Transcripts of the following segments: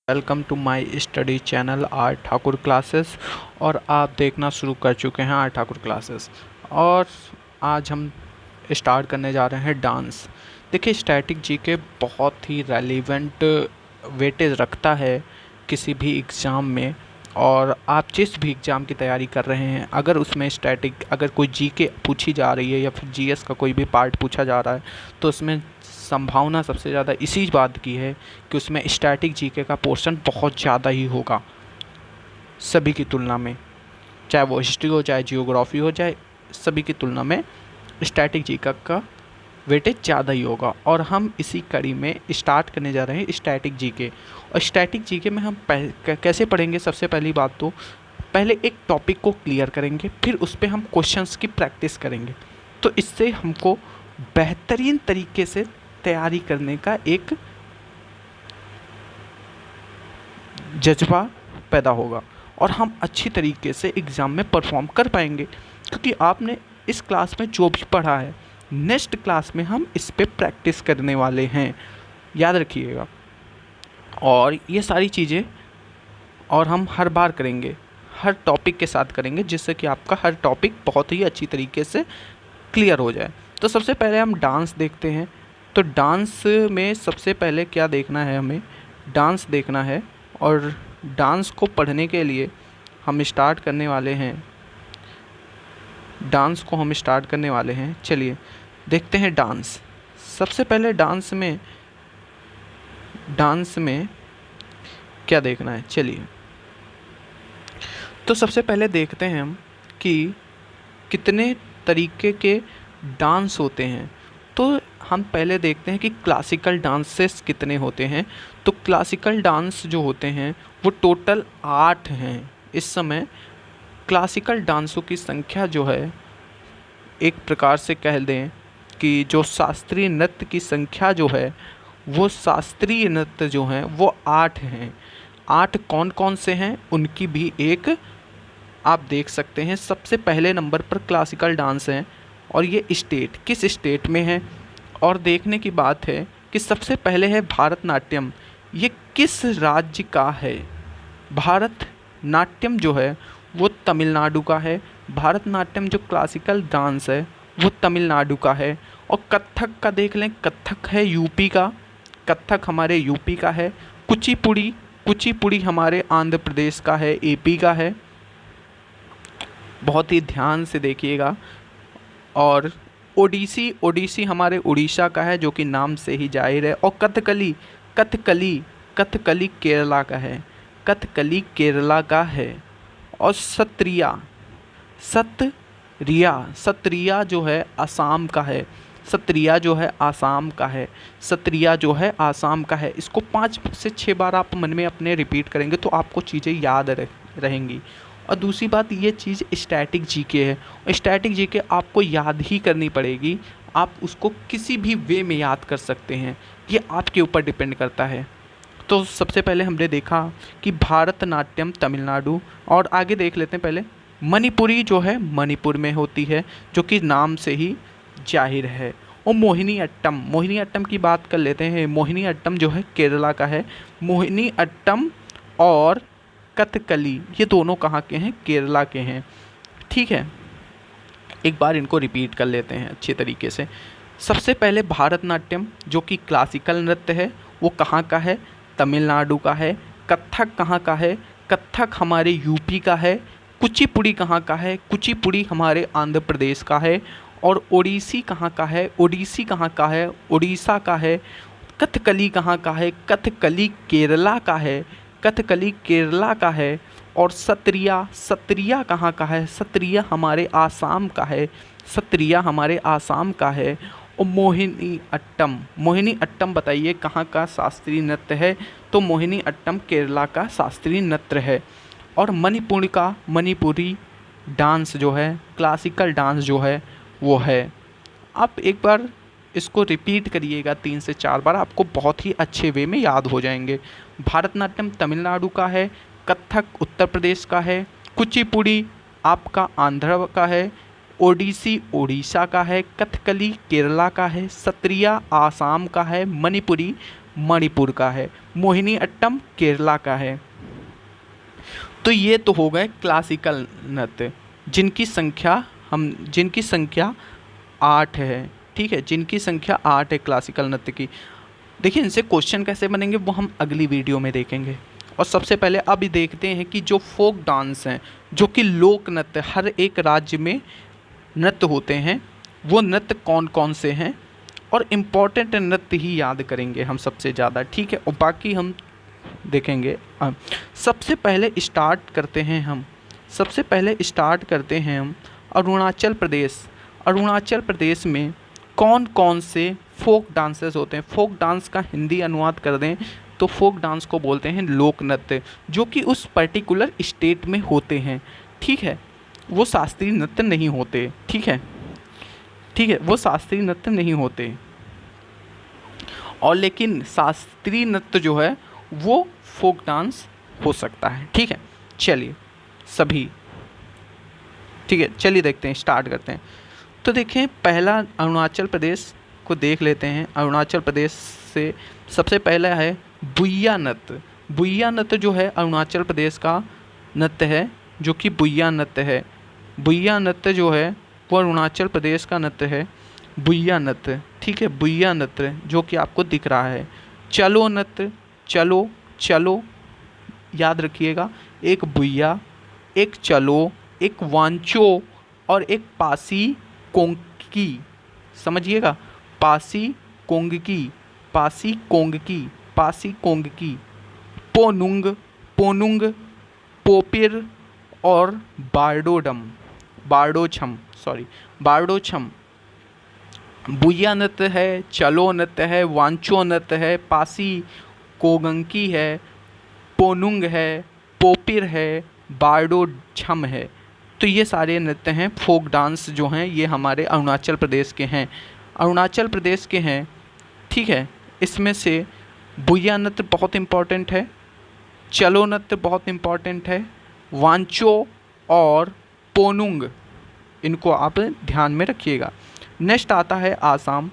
Welcome to my study channel R Thakur classes. और आप देखना शुरू कर चुके हैं आर ठाकुर क्लासेस। और आज हम स्टार्ट करने जा रहे हैं डांस। देखिए, स्टैटिक जीके बहुत ही रेलिवेंट वेटेज रखता है किसी भी एग्ज़ाम में। और आप जिस भी एग्ज़ाम की तैयारी कर रहे हैं, अगर उसमें स्टैटिक अगर कोई जीके पूछी जा रही है या फिर जीएस का कोई भी पार्ट पूछा जा रहा है, तो उसमें संभावना सबसे ज़्यादा इसी बात की है कि उसमें स्टैटिक जीके का पोर्शन बहुत ज़्यादा ही होगा सभी की तुलना में। चाहे वो हिस्ट्री हो, चाहे जियोग्राफी हो, चाहे सभी की तुलना में स्टैटिक जीके का वेटेज ज़्यादा ही होगा। और हम इसी कड़ी में स्टार्ट करने जा रहे हैं स्टैटिक जीके। और स्टैटिक जीके में हम कैसे पढ़ेंगे? सबसे पहली बात तो पहले एक टॉपिक को क्लियर करेंगे, फिर उस पर हम क्वेश्चंस की प्रैक्टिस करेंगे। तो इससे हमको बेहतरीन तरीके से तैयारी करने का एक जज्बा पैदा होगा और हम अच्छी तरीके से एग्ज़ाम में परफॉर्म कर पाएंगे। क्योंकि आपने इस क्लास में जो भी पढ़ा है, नेक्स्ट क्लास में हम इस पे प्रैक्टिस करने वाले हैं, याद रखिएगा। और ये सारी चीज़ें और हम हर बार करेंगे, हर टॉपिक के साथ करेंगे, जिससे कि आपका हर टॉपिक बहुत ही अच्छी तरीके से क्लियर हो जाए। तो सबसे पहले हम डांस देखते हैं। तो डांस में सबसे पहले क्या देखना है? हमें डांस देखना है। और डांस को पढ़ने के लिए हम स्टार्ट करने वाले हैं, चलिए देखते हैं डांस। सबसे पहले डांस में क्या देखना है, चलिए। तो सबसे पहले देखते हैं हम कि कितने तरीके के डांस होते हैं। तो हम पहले देखते हैं कि क्लासिकल डांसेस कितने होते हैं। तो क्लासिकल डांस जो होते हैं वो टोटल 8 हैं। इस समय क्लासिकल डांसों की संख्या जो है, एक प्रकार से कह दें कि जो शास्त्रीय नृत्य की संख्या जो है, वो शास्त्रीय नृत्य जो हैं वो 8 हैं। 8 कौन कौन से हैं उनकी भी एक आप देख सकते हैं। सबसे पहले नंबर पर क्लासिकल डांस है, और ये स्टेट किस स्टेट में है। और देखने की बात है कि सबसे पहले है भारतनाट्यम। ये किस राज्य का है? भारतनाट्यम जो है वो तमिलनाडु का है। भारतनाट्यम जो क्लासिकल डांस है वो तमिलनाडु का है। और कथक का देख लें, कथक है यूपी का, कथक हमारे यूपी का है। कुचिपुड़ी हमारे आंध्र प्रदेश का है, एपी का है। बहुत ही ध्यान से देखिएगा। और ओडिसी हमारे उड़ीसा का है, जो कि नाम से ही जाहिर है। और कथकली केरला का है, कथकली केरला का है। और सत्रिया जो है असम का है, सत्रिया जो है आसाम का है। इसको 5 से 6 बार आप मन में अपने रिपीट करेंगे तो आपको चीज़ें याद रहेंगी। और दूसरी बात, ये चीज़ स्टैटिक जीके है। और स्टैटिक जीके आपको याद ही करनी पड़ेगी। आप उसको किसी भी वे में याद कर सकते हैं, ये आपके ऊपर डिपेंड करता है। तो सबसे पहले हमने देखा कि भारतनाट्यम तमिलनाडु। और आगे देख लेते हैं पहले मणिपुरी जो है मणिपुर में होती है, जो कि नाम से ही जाहिर है। और मोहिनी अट्टम की बात कर लेते हैं। मोहिनी अट्टम जो है केरला का है। मोहिनी अट्टम और कथकली ये दोनों कहाँ के हैं? केरला के हैं। ठीक है, एक बार इनको रिपीट कर लेते हैं अच्छे तरीके से। सबसे पहले भारतनाट्यम जो कि क्लासिकल नृत्य है, वो कहाँ का है? तमिलनाडु का है। कथक कहाँ का है? कथक हमारे यूपी का है। कुचिपुड़ी कहाँ का है? कुचिपुड़ी हमारे आंध्र प्रदेश का है। और ओडिसी कहाँ का है? ओडिसी कहाँ का है? उड़ीसा का है। कथकली कहाँ का है? कथकली केरला का है, कथकली केरला का है। और सत्रिया कहाँ का है? सत्रिया हमारे आसाम का है, सत्रिया हमारे आसाम का है। और मोहिनी अट्टम बताइए कहाँ का शास्त्रीय नृत्य है? तो मोहिनी अट्टम केरला का शास्त्रीय नृत्य है। और मणिपुरी डांस जो है, क्लासिकल डांस जो है वो है। आप एक बार इसको रिपीट करिएगा 3 से 4 बार, आपको बहुत ही अच्छे वे में याद हो जाएंगे। भारतनाट्यम तमिलनाडु का है, कथक उत्तर प्रदेश का है, कुचिपुड़ी आपका आंध्र का है, ओडिसी उड़ीसा का है, कथकली केरला का है, सत्रिया आसाम का है, मणिपुर का है, मोहिनी अट्टम केरला का है। तो ये तो हो गए क्लासिकल नृत्य जिनकी संख्या 8 है, ठीक है, जिनकी संख्या 8 है क्लासिकल नृत्य की। देखिए इनसे क्वेश्चन कैसे बनेंगे वो हम अगली वीडियो में देखेंगे। और सबसे पहले अब देखते हैं कि जो फोक डांस हैं, जो कि लोक नृत्य हर एक राज्य में नृत्य होते हैं, वो नृत्य कौन कौन से हैं, और इम्पॉर्टेंट नृत्य ही याद करेंगे हम सबसे ज़्यादा, ठीक है, और बाकी हम देखेंगे। सबसे पहले स्टार्ट करते हैं हम अरुणाचल प्रदेश। अरुणाचल प्रदेश में कौन कौन से फोक डांसेस होते हैं? फोक डांस का हिंदी अनुवाद कर दें तो फोक डांस को बोलते हैं लोक नृत्य, जो कि उस पर्टिकुलर स्टेट में होते हैं, ठीक है, वो शास्त्रीय नृत्य नहीं होते, ठीक है, वो शास्त्रीय नृत्य नहीं होते। और लेकिन शास्त्रीय नृत्य जो है वो फोक डांस हो सकता है, ठीक है। चलिए सभी, ठीक है, चलिए देखते हैं, स्टार्ट करते हैं। तो देखें पहला अरुणाचल प्रदेश को देख लेते हैं। अरुणाचल प्रदेश से सबसे पहला है बुइया नृत्य। बुइया नृत्य जो है अरुणाचल प्रदेश का नृत्य है, जो कि बुइया नृत्य है। बुइया नृत्य जो है वो अरुणाचल प्रदेश का नृत्य है, बुइया नृत्य, ठीक है, बुइया नृत्य जो कि आपको दिख रहा है। चलो नृत्य, चलो चलो याद रखिएगा, एक बुइया, एक चलो, एक वांचो और एक पासी कोंगकी, समझिएगा, पासी कोंगकी, पासी कोंगकी, पासी कोंगकी, पोनुंग, पोनुंग, पोपिर और बारडोडम, बारडोछम। बुइया नृत्य है, चलो नृत्य है, वांचो नृत्य है, पासी कोंगकी है, पोनुंग है, पोपिर है, बारडोछम है। तो ये सारे नृत्य हैं, फोक डांस जो हैं ये हमारे अरुणाचल प्रदेश के हैं, ठीक है। इसमें से बुइया नृत्य बहुत इम्पॉर्टेंट है, चलो नृत्य बहुत इम्पॉर्टेंट है, वांचो और पोनुंग, इनको आप ध्यान में रखिएगा। नेक्स्ट आता है आसाम।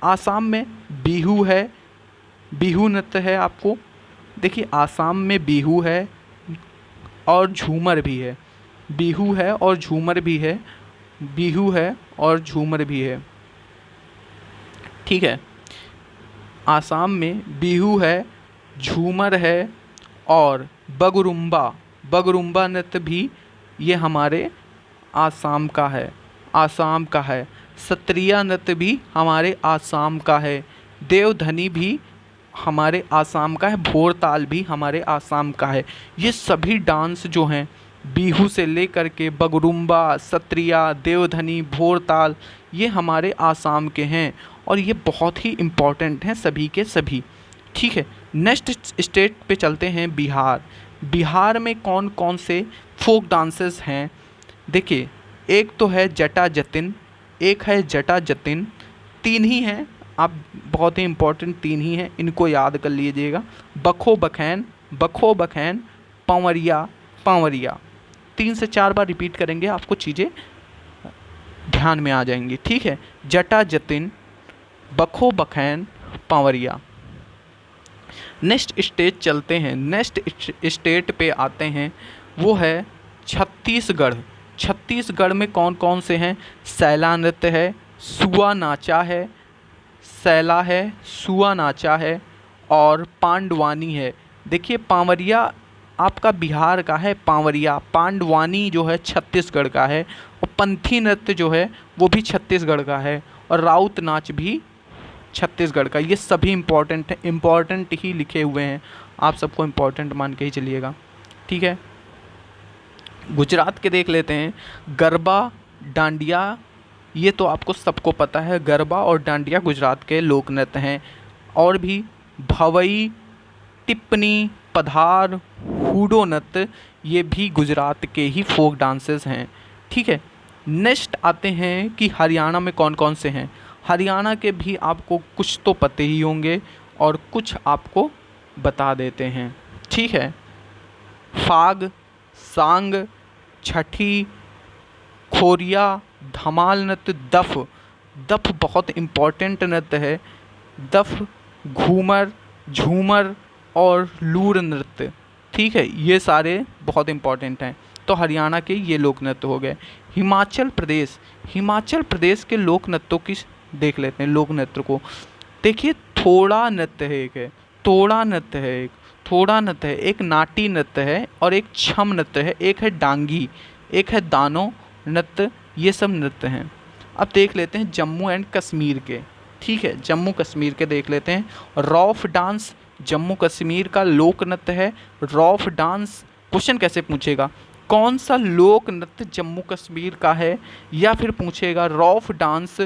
आसाम में बिहू है, बिहू नृत्य है। आपको देखिए आसाम में बिहू है और झूमर भी है, बिहू है और झूमर भी है, बिहू है और झूमर भी है, ठीक है। आसाम में बिहू है, झूमर है और बगरुम्बा नृत्य भी ये हमारे आसाम का है। सत्रिया नृत्य भी हमारे आसाम का है। देवधनी भी हमारे आसाम का है, भोरताल भी हमारे आसाम का है। ये सभी डांस जो हैं बिहू से लेकर के बगरुम्बा, सत्रिया, देवधनी, भोरताल, ये हमारे आसाम के हैं और ये बहुत ही इम्पॉर्टेंट हैं सभी के सभी, ठीक है। नेक्स्ट स्टेट पे चलते हैं बिहार। बिहार में कौन कौन से फोक डांसेस हैं? देखिए एक तो है जटा जतिन, तीन ही हैं, आप बहुत ही इम्पोर्टेंट तीन ही हैं, इनको याद कर लीजिएगा। बखो बखैन, पंवरिया। 3 से 4 बार रिपीट करेंगे, आपको चीज़ें ध्यान में आ जाएंगी, ठीक है। जटा जतिन, बखो बखैन, पंवरिया। नेक्स्ट स्टेट चलते हैं, नेक्स्ट स्टेट पे आते हैं, वो है छत्तीसगढ़। छत्तीसगढ़ में कौन कौन से हैं? सैला नृत्य है, सुआ नाचा है, सैला है, सुआ नाचा है और पांडवानी है। देखिए पांवरिया आपका बिहार का है, पांडवानी जो है छत्तीसगढ़ का है, और पंथी नृत्य जो है वो भी छत्तीसगढ़ का है, और राउत नाच भी छत्तीसगढ़ का। ये सभी इम्पॉर्टेंट ही लिखे हुए हैं, आप सबको इम्पॉर्टेंट मान के ही चलिएगा, ठीक है। गुजरात के देख लेते हैं, गरबा, डांडिया, ये तो आपको सबको पता है, गरबा और डांडिया गुजरात के लोक नृत्य हैं। और भी भवई, टिप्पणी, पधार, हुडो नृत्य, ये भी गुजरात के ही फोक डांसेस हैं, ठीक है। नेक्स्ट आते हैं कि हरियाणा में कौन कौन से हैं। हरियाणा के भी आपको कुछ तो पते ही होंगे और कुछ आपको बता देते हैं, ठीक है। फाग, सांग, छठी, खोरिया, धमाल नृत्य, दफ बहुत इम्पॉर्टेंट नृत्य है। दफ, घूमर, झूमर और लूर नृत्य। ठीक है, ये सारे बहुत इंपॉर्टेंट हैं। तो हरियाणा के ये लोक नृत्य हो गए। हिमाचल प्रदेश के लोक नृत्यों की देख लेते हैं। लोक नृत्य को देखिए, थोड़ा नृत्य है, एक है थोड़ा नृत्य है, थोड़ा नृत्य है, एक नाटी नृत्य है और एक छम नृत्य है, एक है डांगी, एक है दानो नृत्य। ये सब नृत्य हैं। अब देख लेते हैं जम्मू एंड कश्मीर के। ठीक है, जम्मू कश्मीर के देख लेते हैं। रौफ डांस जम्मू कश्मीर का लोक नृत्य है। रौफ डांस, क्वेश्चन कैसे पूछेगा, कौन सा लोक नृत्य जम्मू कश्मीर का है, या फिर पूछेगा रौफ डांस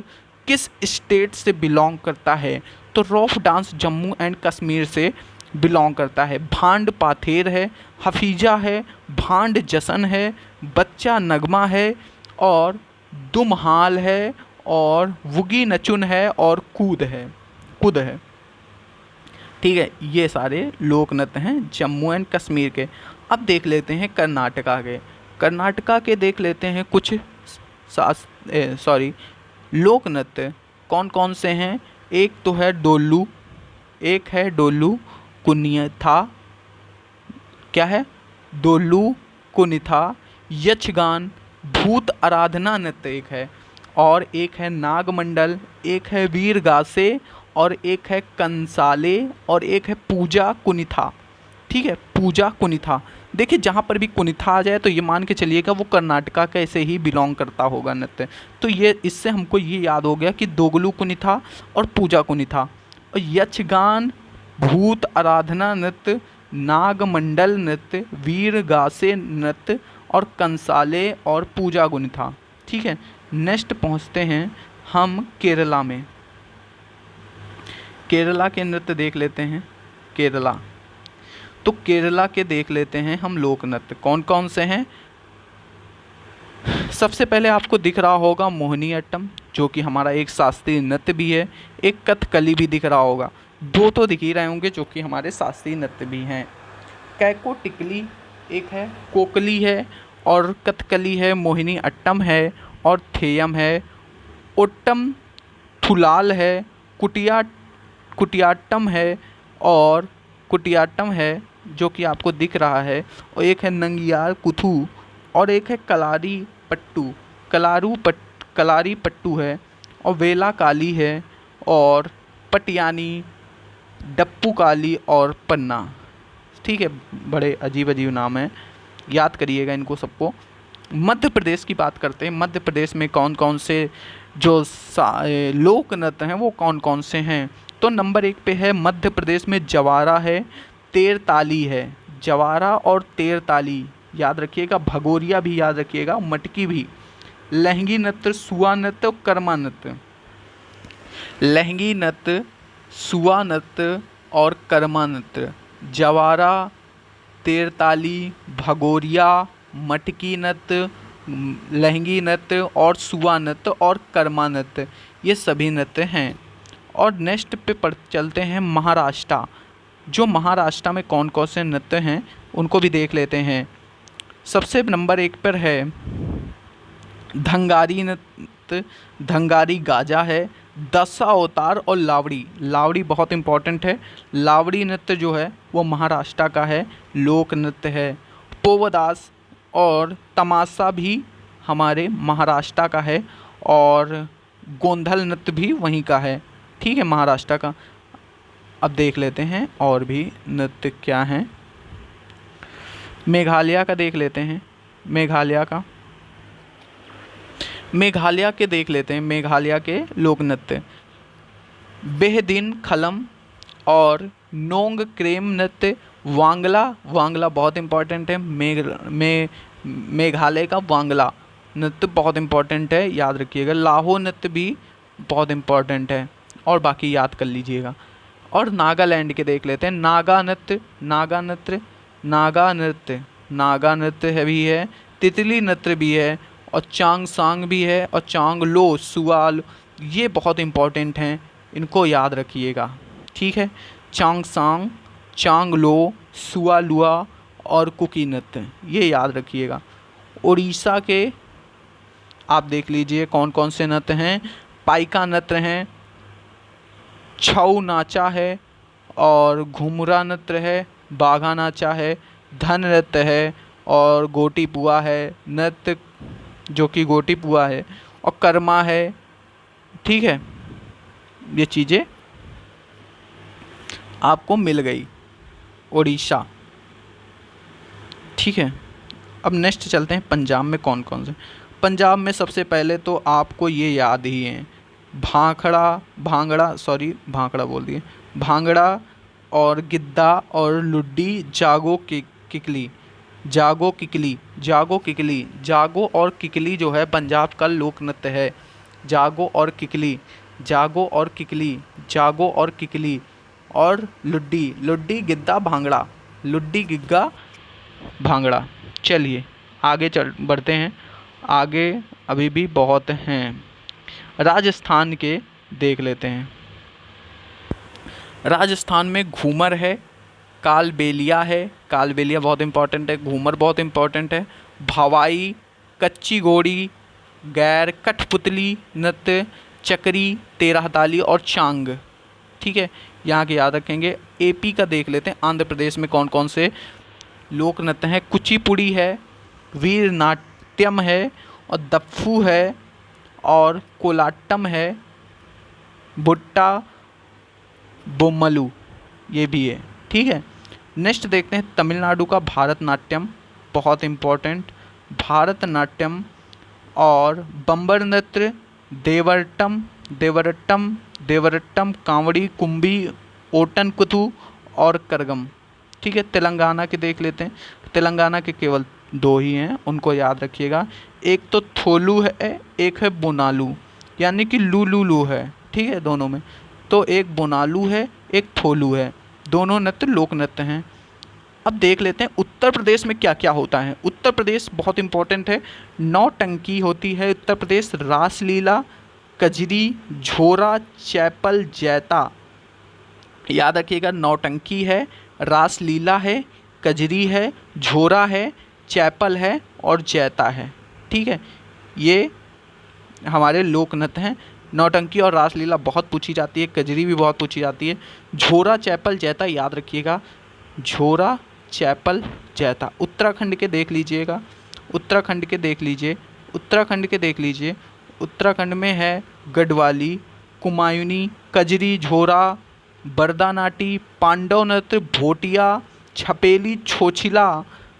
किस स्टेट से बिलोंग करता है। तो रौफ डांस जम्मू एंड कश्मीर से बिलोंग करता है। भांड पाथेर है, हफीजा है, भांड जसन है, बच्चा नगमा है और दुमहाल है और वुगी नचुन है और कूद है। ठीक है, ये सारे लोक नृत्य हैं जम्मू एंड कश्मीर के। अब देख लेते हैं कर्नाटका के देख लेते हैं कुछ लोक नृत्य कौन कौन से हैं। एक तो है डोलू कुनिथा, क्या है, डोलू कुनिथा, यक्षगान, भूत आराधना नृत्य एक है, और एक है नागमंडल, एक है वीरगासे और एक है कंसाले और एक है पूजा कुनिथा। ठीक है, पूजा कुनिथा। देखिए, जहाँ पर भी कुनिथा आ जाए तो ये मान के चलिएगा वो कर्नाटका का ऐसे ही बिलोंग करता होगा नृत्य। तो ये इससे हमको ये याद हो गया कि दोगलू कुनिथा और पूजा कुनिथा। और यक्षगान, भूत आराधना नृत्य, नागमंडल नृत्य, वीरगासे नृत्य और कंसाले और पूजा कुनिथा। ठीक है, नेक्स्ट पहुँचते हैं हम केरला में। केरला के नृत्य देख लेते हैं। तो केरला के देख लेते हैं हम लोक नृत्य कौन कौन से हैं। सबसे पहले आपको दिख रहा होगा मोहिनी अट्टम, जो कि हमारा एक शास्त्रीय नृत्य भी है। एक कथकली भी दिख रहा होगा, दो तो दिख ही रहे होंगे जो कि हमारे शास्त्रीय नृत्य भी हैं। कैको टिकली एक है, कोकली है और कथकली है, मोहिनी अट्टम है और थेयम है, ओट्टम थुलाल है, कुटियाट्टम है जो कि आपको दिख रहा है, और एक है नंगियार कुथू और एक है कलारी पट्टू है, और वेला काली है और पटियानी, डप्पू काली और पन्ना। ठीक है, बड़े अजीब नाम हैं, याद करिएगा इनको सबको। मध्य प्रदेश की बात करते हैं। मध्य प्रदेश में कौन कौन से जो लोक नृत्य हैं वो कौन कौन से हैं। तो नंबर 1 पे है मध्य प्रदेश में जवारा है, तेरताली है। जवारा और तेरताली याद रखिएगा, भगोरिया भी याद रखिएगा, मटकी भी। लहंगी नृत्य, सुआ नृत्य और कर्मा नृत्य। लहंगी नृत्य, सुआ नृत्य और कर्मा नृत्य। जवारा, तेरताली, भगोरिया, मटकी नृत्य, लहंगी नृत्य और सुआ नृत्य और कर्मा नृत्य, ये सभी नृत्य हैं। और नेक्स्ट पे चलते हैं महाराष्ट्र। जो महाराष्ट्र में कौन कौन से नृत्य हैं उनको भी देख लेते हैं। सबसे नंबर 1 पर है धंगारी नृत्य, धंगारी गाजा है, दशा अवतार और लावड़ी बहुत इम्पॉर्टेंट है। लावड़ी नृत्य जो है वो महाराष्ट्र का है, लोक नृत्य है। पोवदास और तमाशा भी हमारे महाराष्ट्र का है और गोंधल नृत्य भी वहीं का है। ठीक है, महाराष्ट्र का। अब देख लेते हैं और भी नृत्य क्या हैं। मेघालय का देख लेते हैं। मेघालय के देख लेते हैं। मेघालय के लोक नृत्य बेहदिन खलम और नोंग क्रेम नृत्य। वांगला बहुत इम्पॉर्टेंट है। मेघालय का वांगला नृत्य बहुत इम्पॉर्टेंट है, याद रखिएगा। लाहो नृत्य भी बहुत इम्पॉर्टेंट है और बाकी याद कर लीजिएगा। और नागालैंड के देख लेते हैं। नागा नृत्य है भी है, तितली नृत्य भी है और चांगसांग भी है और चांगलो सुआल, ये बहुत इम्पॉर्टेंट हैं, इनको याद रखिएगा। ठीक है, चांगसांग, चांगलो, सुआलुआ और कुकी नृत्य, ये याद रखिएगा। उड़ीसा के आप देख लीजिए कौन कौन से नृत्य हैं। पाइका नृत्य हैं, छऊ नाचा है और घुमरा नृत्य है, बाघा नाचा है, धन नृत्य है और गोटी पुआ है, नृत्य जो कि गोटी पुआ है, और कर्मा है। ठीक है, ये चीज़ें आपको मिल गई, उड़ीसा। ठीक है, अब नेक्स्ट चलते हैं पंजाब में कौन कौन से। पंजाब में सबसे पहले तो आपको ये याद ही है, भांगड़ा बोल दिए, भांगड़ा और गिद्दा और लुड्डी, किकली जागो और किकली जो है पंजाब का लोक नृत्य है। जागो और किकली और लुड्डी गिग्गा भांगड़ा। चलिए आगे चल बढ़ते हैं, आगे अभी भी बहुत हैं। राजस्थान के देख लेते हैं। राजस्थान में घूमर है, कालबेलिया बहुत इम्पोर्टेंट है, घूमर बहुत इम्पोर्टेंट है, भवाई, कच्ची घोड़ी, गैर, कठपुतली नृत्य, चकरी, तेरह ताली और चांग। ठीक है, यहाँ के याद रखेंगे। एपी का देख लेते हैं, आंध्र प्रदेश में कौन कौन से लोक नृत्य हैं। कुचिपुड़ी है, वीर नाट्यम है और दफ्फू है और कोलाट्टम है, बुट्टा बोम्मलू ये भी है। ठीक है, नेक्स्ट देखते हैं तमिलनाडु का भारतनाट्यम, बहुत इम्पोर्टेंट, भारतनाट्यम और बम्बर नृत्य, देवरट्टम, कांवड़ी, कुंभी, ओटन कुथु और करगम। ठीक है, तेलंगाना के देख लेते हैं। तेलंगाना के केवल दो ही हैं, उनको याद रखिएगा, एक तो थोलू है, एक है बोनालू, यानी कि लू है। ठीक है, दोनों में तो एक बोनालू है, एक थोलू है, दोनों नृत्य लोक नृत्य हैं। अब देख लेते हैं उत्तर प्रदेश में क्या क्या होता है। उत्तर प्रदेश बहुत इंपॉर्टेंट है, नौटंकी होती है उत्तर प्रदेश, रासलीला, कजरी, झोरा, चैपल, जैता। याद रखिएगा, नौटंकी है, रासलीला है, कजरी है, झोरा है, चैपल है और जैता है। ठीक है, ये हमारे लोक नृत्य हैं। नौटंकी और रासलीला बहुत पूछी जाती है, कजरी भी बहुत पूछी जाती है। झोरा, चैपल, जैता याद रखिएगा, झोरा, चैपल, जैता। उत्तराखंड के देख लीजिए, उत्तराखंड में है गढ़वाली, कुमायूनी, कजरी, झोरा, बरदानाटी, पांडव नृत्य, भोटिया, छपेली,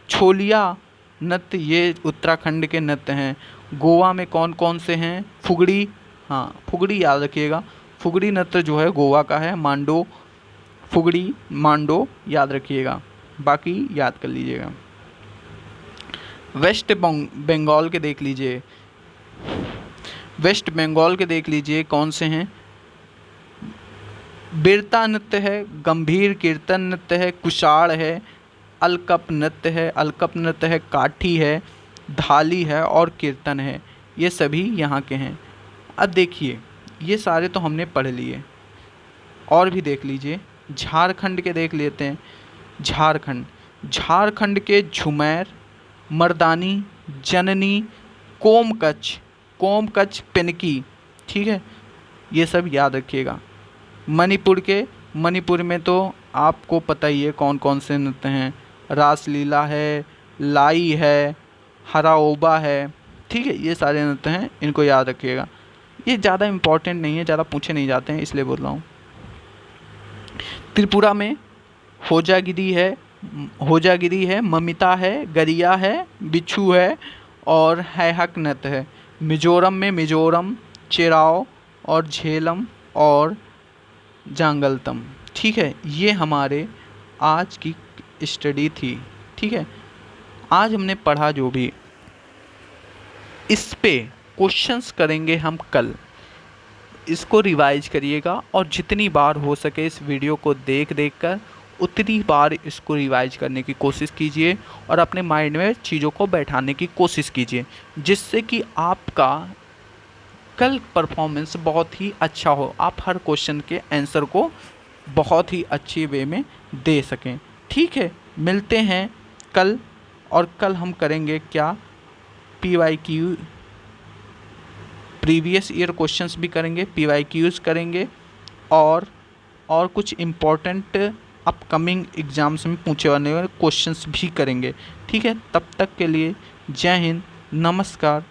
छोलिया नृत्य, ये उत्तराखंड के नृत्य हैं। गोवा में कौन कौन से हैं, फुगड़ी, हाँ फुगड़ी याद रखिएगा, फुगड़ी नृत्य जो है गोवा का है, मांडो याद रखिएगा, बाकी याद कर लीजिएगा। वेस्ट बंगाल के देख लीजिए, कौन से हैं, बिरता नृत्य है, गंभीर कीर्तन नृत्य है, कुशाड़ है, अलकप नृत्य है, काठी है, धाली है और कीर्तन है। ये सभी यहाँ के हैं। अब देखिए, ये सारे तो हमने पढ़ लिए, और भी देख लीजिए। झारखंड के देख लेते हैं। झारखंड के झुमैर, मर्दानी, जननी, कोमकच, पिनकी। ठीक है, ये सब याद रखिएगा। मणिपुर में तो आपको पता ही है कौन कौन से नृत्य हैं, रासलीला है, लाई है, हराओबा है। ठीक है, ये सारे नृत्य हैं, इनको याद रखिएगा। ये ज़्यादा इम्पोर्टेंट नहीं है, ज़्यादा पूछे नहीं जाते हैं, इसलिए बोल रहा हूँ। त्रिपुरा में होजागिरी है, ममिता है, गरिया है, बिच्छू है और हैहक नृत्य है। मिजोरम में चेराव और झेलम और जांगलतम। ठीक है, ये हमारे आज की स्टडी थी। ठीक है, आज हमने पढ़ा जो भी, इस पे क्वेश्चंस करेंगे हम कल। इसको रिवाइज करिएगा और जितनी बार हो सके इस वीडियो को देख कर उतनी बार इसको रिवाइज करने की कोशिश कीजिए और अपने माइंड में चीज़ों को बैठाने की कोशिश कीजिए, जिससे कि आपका कल परफॉर्मेंस बहुत ही अच्छा हो, आप हर क्वेश्चन के आंसर को बहुत ही अच्छी वे में दे सकें। ठीक है, मिलते हैं कल, और कल हम करेंगे क्या, PYQ प्रीवियस ईयर क्वेश्चंस भी करेंगे, PYQs करेंगे और और कुछ इम्पोर्टेंट अपकमिंग एग्ज़ाम्स में पूछे जाने वाले क्वेश्चंस भी करेंगे। ठीक है, तब तक के लिए जय हिंद, नमस्कार।